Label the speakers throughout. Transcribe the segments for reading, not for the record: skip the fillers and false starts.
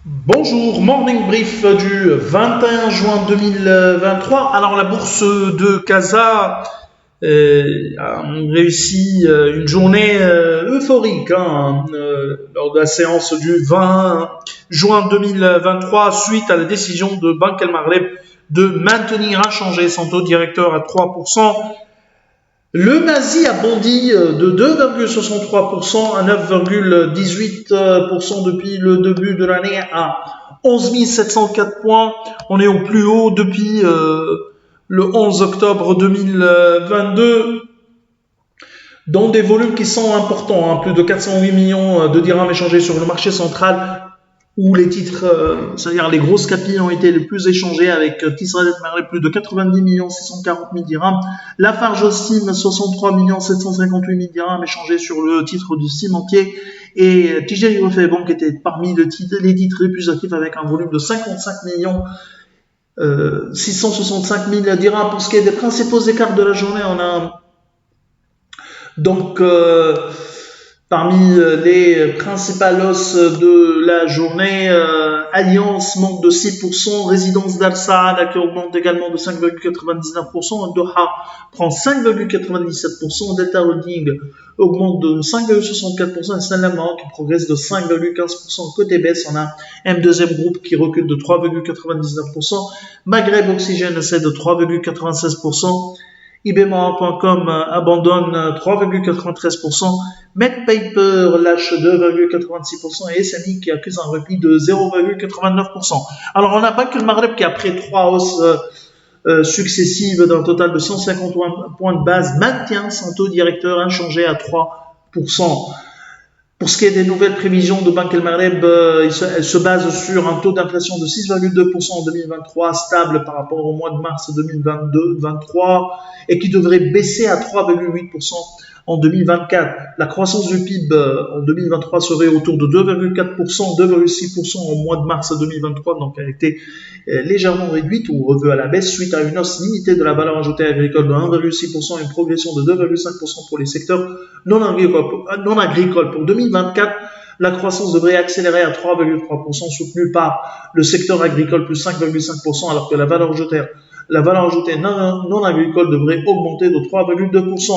Speaker 1: Bonjour, morning brief du 21 juin 2023. Alors la bourse de Casa a réussi une journée euphorique lors de la séance du 20 juin 2023 suite à la décision de Banque El Maghreb de maintenir inchangé son taux directeur à 3%. Le Nazi a bondi de 2,63% à 9,18% depuis le début de l'année à 11 704 points. On est au plus haut depuis le 11 octobre 2022 dans des volumes qui sont importants, plus de 408 millions de dirhams échangés sur le marché central où les titres, c'est-à-dire les grosses capilles ont été les plus échangées avec Tisrael Maghreb plus de 90 millions 640 000 dirhams, Lafarge Sim 63 millions 758 000 dirhams échangés sur le titre du cimentier et TJ Bank était parmi les titres les plus actifs avec un volume de 55 millions 665 000 dirhams. Pour ce qui est des principaux écarts de la journée, on a donc parmi les principales hausses de la journée, Alliance monte de 6%, Résidence d'Al Saad qui augmente également de 5,99%, Doha prend 5,97%, Delta Holding augmente de 5,64%, et Sanlam Maroc qui progresse de 5,15%. Côté baisse, on a M2M Group qui recule de 3,99%, Maghreb Oxygène cède de 3,96%, IBMA.com abandonne 3,93%, MedPaper lâche 2,86% et SMI qui accuse un repli de 0,89%. Alors on n'a pas que le Maghreb qui, après trois hausses successives d'un total de 151 points de base, maintient son taux directeur inchangé à 3%. Pour ce qui est des nouvelles prévisions de Banque El Maghreb, elle se base sur un taux d'inflation de 6,2% en 2023, stable par rapport au mois de mars 2022-2023, et qui devrait baisser à 3,8% en 2024. La croissance du PIB en 2023 serait autour de 2,4%, 2,6% au mois de mars 2023, donc elle a été légèrement réduite ou revue à la baisse suite à une hausse limitée de la valeur ajoutée agricole de 1,6% et une progression de 2,5% pour les secteurs non agricoles. Pour 2024, la croissance devrait accélérer à 3,3%, soutenue par le secteur agricole plus 5,5%, alors que la valeur ajoutée non agricole devrait augmenter de 3,2%.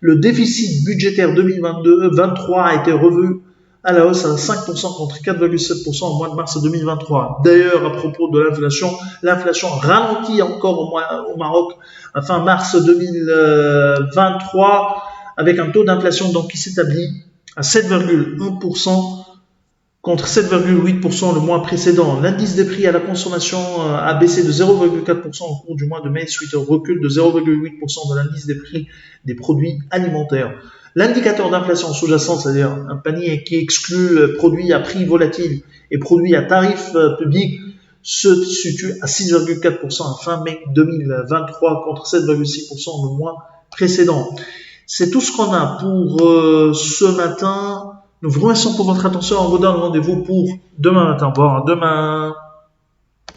Speaker 1: Le déficit budgétaire 2022-23 a été revu à la hausse à 5% contre 4,7% au mois de mars 2023. D'ailleurs, à propos de l'inflation ralentit encore au Maroc à fin mars 2023 avec un taux d'inflation donc qui s'établit à 7,1% contre 7,8% le mois précédent. L'indice des prix à la consommation a baissé de 0,4% au cours du mois de mai suite au recul de 0,8% de l'indice des prix des produits alimentaires. L'indicateur d'inflation sous-jacent, c'est-à-dire un panier qui exclut produits à prix volatile et produits à tarif public, se situe à 6,4% à fin mai 2023 contre 7,6% le mois précédent. C'est tout ce qu'on a pour ce matin. Nous vous remercions pour votre attention. On vous donne rendez-vous pour demain matin. Bon, demain.